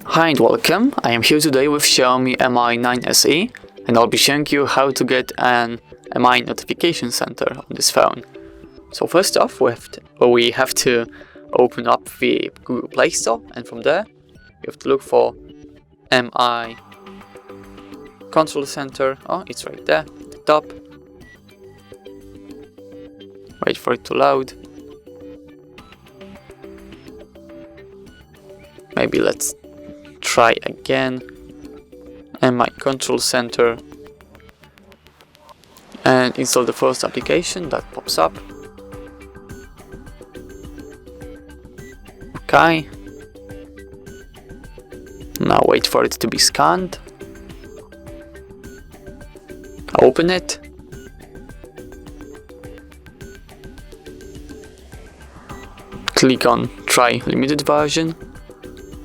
Hi and welcome, I am here today with Xiaomi Mi 9 SE and I'll be showing you how to get an Mi notification center on this phone. So first off, we have to open up the Google Play Store, and from there you have to look for Mi Control Center. Oh, it's right there at the top. Wait for it to load. Maybe let's try again. Mi Control Center, and install the first application that pops up. Okay. Now wait for it to be scanned. Open it. Click on Try Limited Version.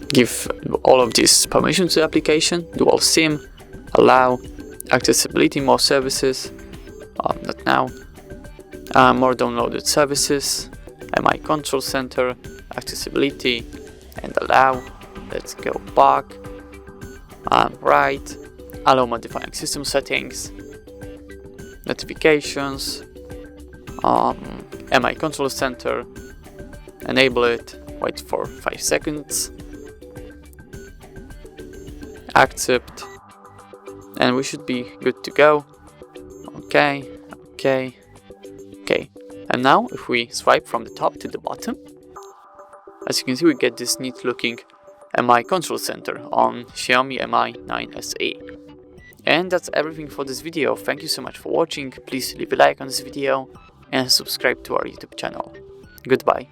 Give all of these permissions to the application. Dual SIM, allow, accessibility, more services, not now, more downloaded services, Mi Control Center, accessibility, and allow. Let's go back, right, allow modifying system settings, notifications, Mi Control Center, enable it, wait for 5 seconds, accept, and we should be good to go. Okay. And now if we swipe from the top to the bottom, as you can see, we get this neat looking Mi Control Center on Xiaomi Mi 9 SE. And that's everything for this video. Thank you so much for watching. Please leave a like on this video and subscribe to our YouTube channel. Goodbye.